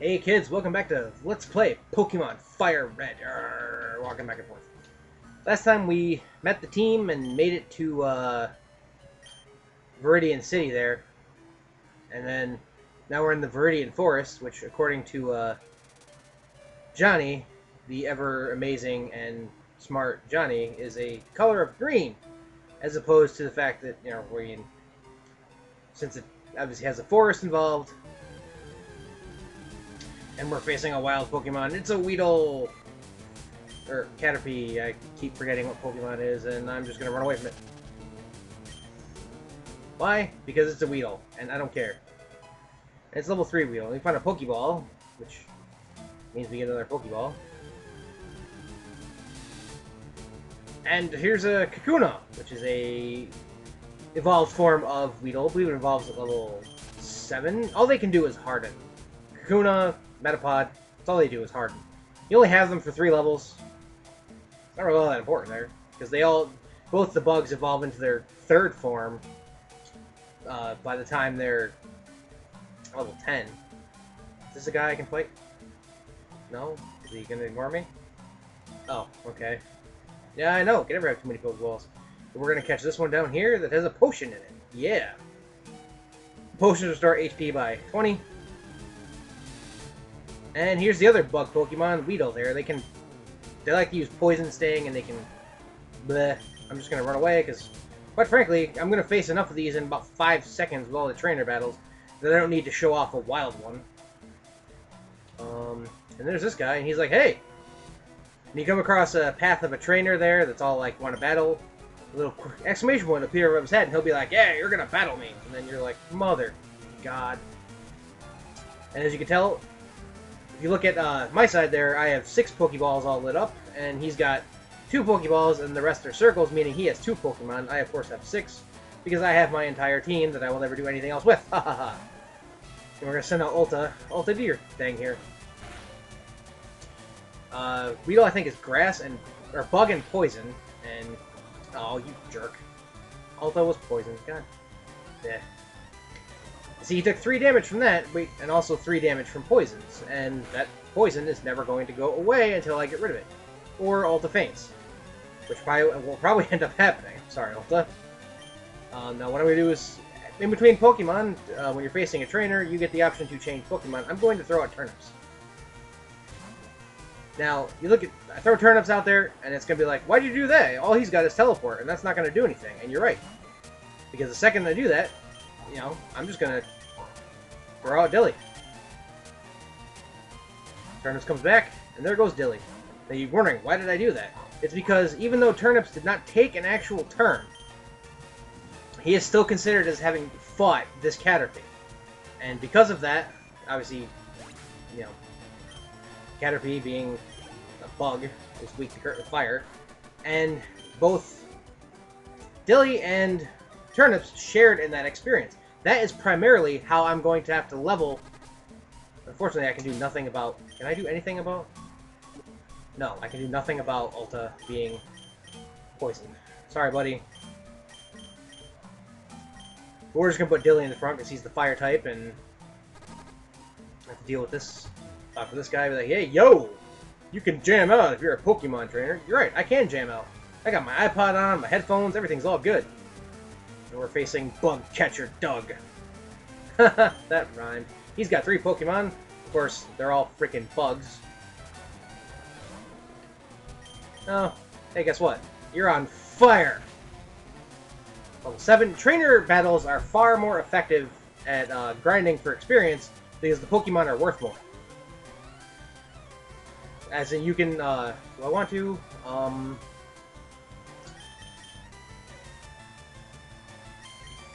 Hey kids, welcome back to Let's Play Pokemon FireRed. Walking back and forth. Last time we met the team and made it to Veridian City there. And then now we're in the Veridian Forest, which according to Johnny, the ever amazing and smart Johnny, is a color of green. As opposed to the fact that, since it obviously has a forest involved, and we're facing a wild Pokemon. It's a Weedle! Or Caterpie, I keep forgetting what Pokemon it is, and I'm just gonna run away from it. Why? Because it's a Weedle, and I don't care. And it's level 3 Weedle. We find a Pokeball, which means we get another Pokeball. And here's a Kakuna, which is a evolved form of Weedle. I believe it evolves at level 7. All they can do is harden. Kakuna, Metapod, that's all they do is harden. You only have them for 3 levels. It's not really all that important there, because both the bugs evolve into their 3rd form by the time they're level 10. Is this a guy I can fight? No? Is he gonna ignore me? Oh, okay. Yeah, I know, can never have too many Pokeballs. But we're gonna catch this one down here that has a potion in it. Yeah! Potions restore HP by 20. And here's the other bug Pokemon, Weedle there. They like to use Poison Sting, and they can... Bleh. I'm just going to run away, because, quite frankly, I'm going to face enough of these in about 5 seconds with all the trainer battles that I don't need to show off a wild one. And there's this guy, and he's like, hey! And you come across a path of a trainer there that's all like, want to battle? A little exclamation point will appear above his head, and he'll be like, yeah, you're going to battle me! And then you're like, mother God. And as you can tell... If you look at my side there, I have 6 Pokeballs all lit up, and he's got 2 Pokeballs, and the rest are circles, meaning he has 2 Pokemon. I, of course, have 6, because I have my entire team that I will never do anything else with. Ha ha ha. And we're going to send out Ulta. Ulta, do your thing here. Weedle, I think, is grass or bug and poison, and... Oh, you jerk. Ulta was poison. God. Yeah. See, he took 3 damage from that, and also 3 damage from poisons, and that poison is never going to go away until I get rid of it. Or Ulta faints, which will probably end up happening. Sorry, Ulta. Now, what I'm going to do is, in between Pokemon, when you're facing a trainer, you get the option to change Pokemon. I'm going to throw out turnips. Now, I throw turnips out there, and it's going to be like, why'd you do that? All he's got is teleport, and that's not going to do anything, and you're right. Because the second I do that, I'm just gonna throw out Dilly. Turnips comes back, and there goes Dilly. Now you're wondering, why did I do that? It's because even though Turnips did not take an actual turn, he is still considered as having fought this Caterpie. And because of that, obviously, Caterpie being a bug is weak to fire, and both Dilly and Turnips shared in that experience. That is primarily how I'm going to have to level. Unfortunately, I can do nothing about... Can I do anything about... No, I can do nothing about Ulta being poisoned. Sorry, buddy. We're just going to put Dilly in the front because he's the fire type, and I have to deal with this. Talk to this guy, be like, hey, yo! You can jam out if you're a Pokemon trainer. You're right, I can jam out. I got my iPod on, my headphones, everything's all good. And we're facing Bug Catcher Doug. That rhymed. He's got 3 Pokemon. Of course, they're all freaking bugs. Oh, hey, guess what? You're on fire! Level 7. Trainer battles are far more effective at grinding for experience because the Pokemon are worth more. As in, you can, do I want to?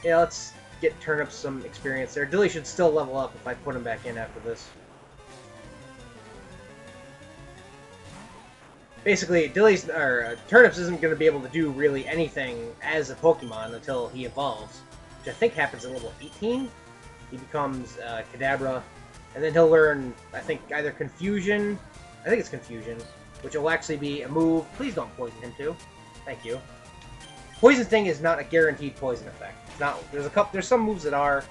Yeah, let's get Turnips some experience there. Dilly should still level up if I put him back in after this. Basically, Turnips isn't going to be able to do really anything as a Pokemon until he evolves, which I think happens at level 18. He becomes Kadabra, and then he'll learn, I think, either Confusion. I think it's Confusion, which will actually be a move. Please don't poison him too. Thank you. Poison Sting is not a guaranteed poison effect. It's not. There's some moves that are,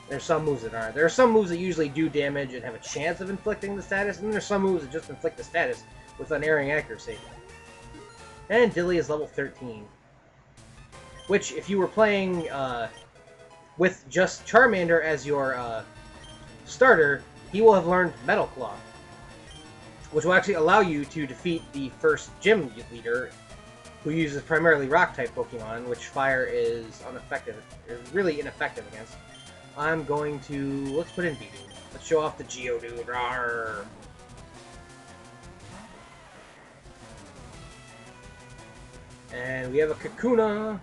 There's some moves that aren't. There are some moves that usually do damage and have a chance of inflicting the status, and then there's some moves that just inflict the status with unerring accuracy. And Dilly is level 13. Which, if you were playing with just Charmander as your starter, he will have learned Metal Claw, which will actually allow you to defeat the first gym leader, who uses primarily Rock-type Pokemon, which Fire is really ineffective against. I'm going to... let's put in Beating. Let's show off the Geodude. Rawr. And we have a Kakuna.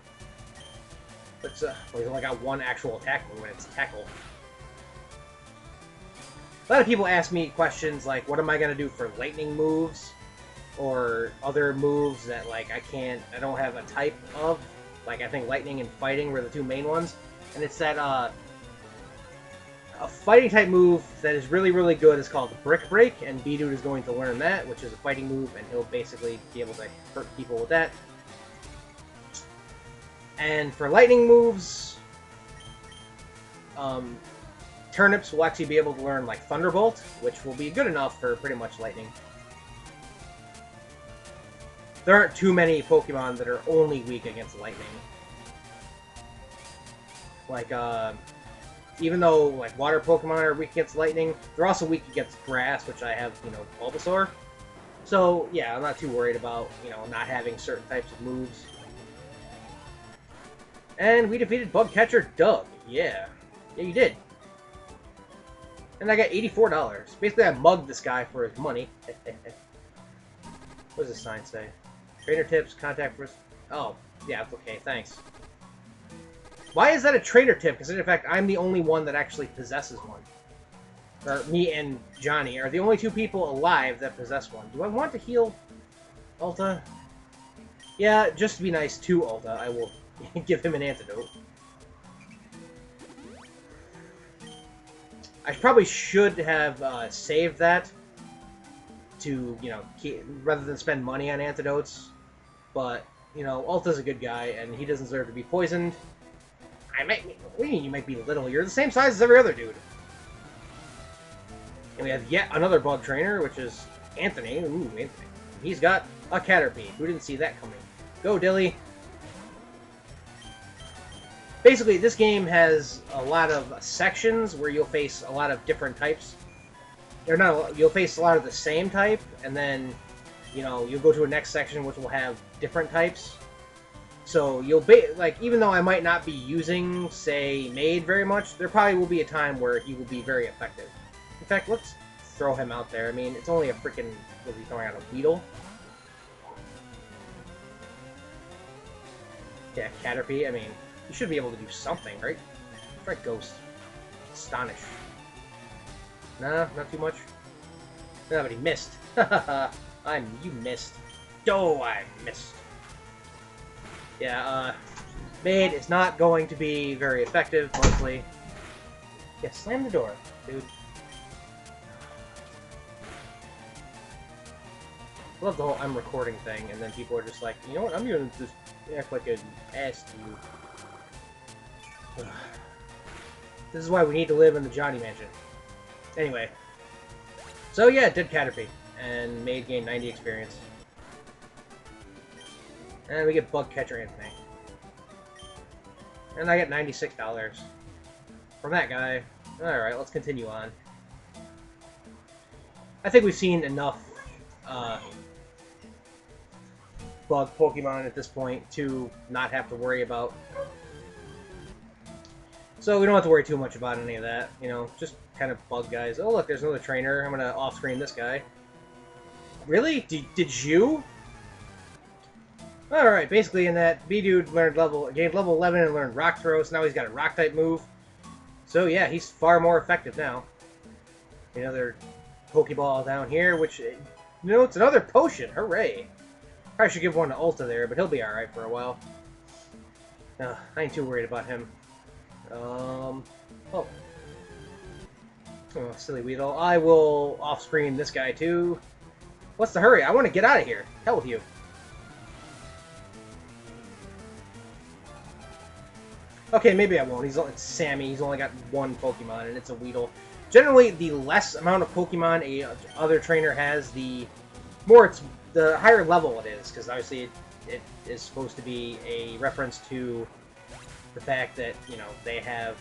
Let's, well, he's only got one actual attack when it's Tackle. A lot of people ask me questions like, what am I going to do for lightning moves? Or other moves that, like, I don't have a type of. Like, I think lightning and fighting were the two main ones. And it's that, a fighting type move that is really, really good is called Brick Break, and Beedoo is going to learn that, which is a fighting move, and he'll basically be able to hurt people with that. And for lightning moves, Turnips will actually be able to learn, like, Thunderbolt, which will be good enough for pretty much lightning. There aren't too many Pokemon that are only weak against lightning. Like, even though, like, water Pokemon are weak against lightning, they're also weak against grass, which I have, you know, Bulbasaur. So, yeah, I'm not too worried about, you know, not having certain types of moves. And we defeated Bug Catcher Doug. Yeah. Yeah, you did. And I got $84. Basically, I mugged this guy for his money. What does this sign say? Trainer tips, contact first. Oh, yeah, okay, thanks. Why is that a trainer tip? Because, in fact, I'm the only one that actually possesses one. Or me and Johnny are the only two people alive that possess one. Do I want to heal Ulta? Yeah, just to be nice to Ulta, I will give him an antidote. I probably should have saved that to, you know, rather than spend money on antidotes. But, you know, Ulta's a good guy, and he doesn't deserve to be poisoned. What do you mean you might be little? You're the same size as every other dude. And we have yet another bug trainer, which is Anthony. Ooh, Anthony. He's got a Caterpie. Who didn't see that coming? Go, Dilly. Basically, this game has a lot of sections where you'll face a lot of different types. Or not, you'll face a lot of the same type, and then, you know, you'll go to a next section which will have different types. So you'll be like, even though I might not be using, say, Maid very much, there probably will be a time where he will be very effective. In fact, let's throw him out there. I mean, it's only a freaking, was he throwing out a Weedle? Yeah, Caterpie. I mean, you should be able to do something, right? Try Ghost. Astonish. Nah, not too much. No, but he missed. You missed. Oh, I missed. Yeah, Maid is not going to be very effective, mostly. Yeah, slam the door, dude. I love the whole I'm recording thing, and then people are just like, you know what, I'm gonna just act like an ass to you. This is why we need to live in the Johnny Mansion. Anyway. So yeah, did Caterpie, and Maid gained 90 experience. And we get Bug Catcher Anthony. And I get $96 from that guy. Alright, let's continue on. I think we've seen enough bug Pokemon at this point to not have to worry about. So we don't have to worry too much about any of that, you know, just kind of bug guys. Oh look, there's another trainer. I'm gonna off-screen this guy. Really? Did you? Alright, basically in that, B-Dude gained level 11 and learned Rock Throw, so now he's got a Rock-type move. So yeah, he's far more effective now. Another Pokeball down here, which, you know, it's another potion. Hooray! Probably should give one to Ulta there, but he'll be alright for a while. I ain't too worried about him. Oh, silly Weedle. I will off-screen this guy too. What's the hurry? I want to get out of here. Hell with you. Okay, maybe I won't. It's Sammy. He's only got one Pokemon, and it's a Weedle. Generally, the less amount of Pokemon a other trainer has, the higher level it is, because obviously it is supposed to be a reference to the fact that, you know, they have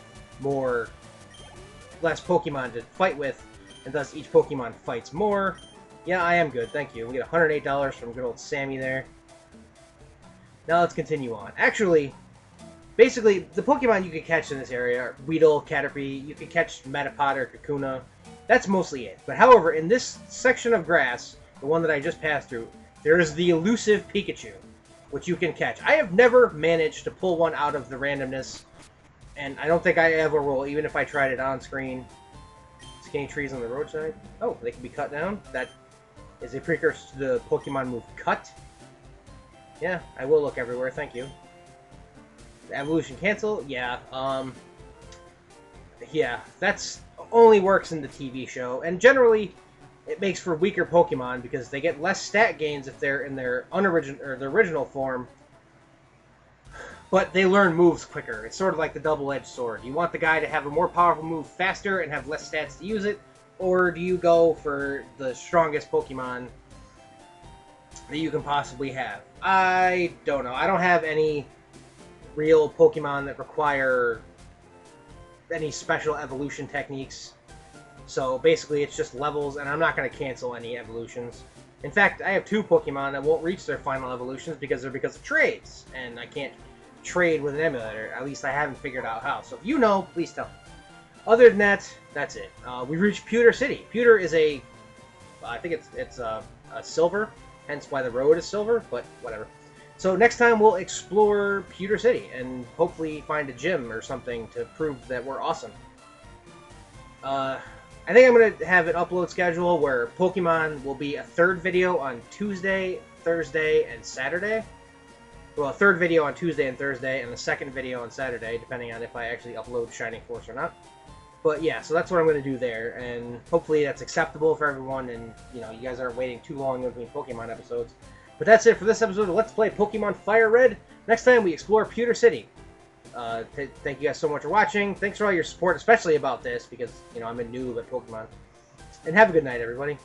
less Pokemon to fight with, and thus each Pokemon fights more. Yeah, I am good, thank you. We get $108 from good old Sammy there. Now let's continue on. Actually, basically, the Pokemon you can catch in this area are Weedle, Caterpie, you can catch Metapod or Kakuna. That's mostly it. But however, in this section of grass, the one that I just passed through, there is the elusive Pikachu, which you can catch. I have never managed to pull one out of the randomness, and I don't think I ever will, even if I tried it on screen. Skinny trees on the roadside. Oh, they can be cut down. That is a precursor to the Pokemon move Cut. Yeah, I will look everywhere, thank you. The evolution cancel? Yeah, yeah, that's only works in the TV show, and generally it makes for weaker Pokemon because they get less stat gains if they're in their original form, but they learn moves quicker. It's sort of like the double-edged sword. You want the guy to have a more powerful move faster and have less stats to use it, or do you go for the strongest Pokemon that you can possibly have? I don't know. I don't have any real Pokemon that require any special evolution techniques. So basically it's just levels, and I'm not going to cancel any evolutions. In fact, I have 2 Pokemon that won't reach their final evolutions because of trades, and I can't trade with an emulator. At least I haven't figured out how. So if you know, please tell me. Other than that, that's it. We reached Pewter City. Pewter is I think it's a silver, hence why the road is silver, but whatever. So next time we'll explore Pewter City and hopefully find a gym or something to prove that we're awesome. I think I'm going to have an upload schedule where Pokemon will be a 3rd video on Tuesday, Thursday, and Saturday. Well, a 3rd video on Tuesday and Thursday, and the 2nd video on Saturday, depending on if I actually upload Shining Force or not. But yeah, so that's what I'm going to do there, and hopefully that's acceptable for everyone, and you know, you guys aren't waiting too long in between Pokemon episodes. But that's it for this episode of Let's Play Pokemon FireRed. Next time we explore Pewter City. Thank you guys so much for watching. Thanks for all your support, especially about this, because, you know, I'm a noob at Pokemon. And have a good night, everybody.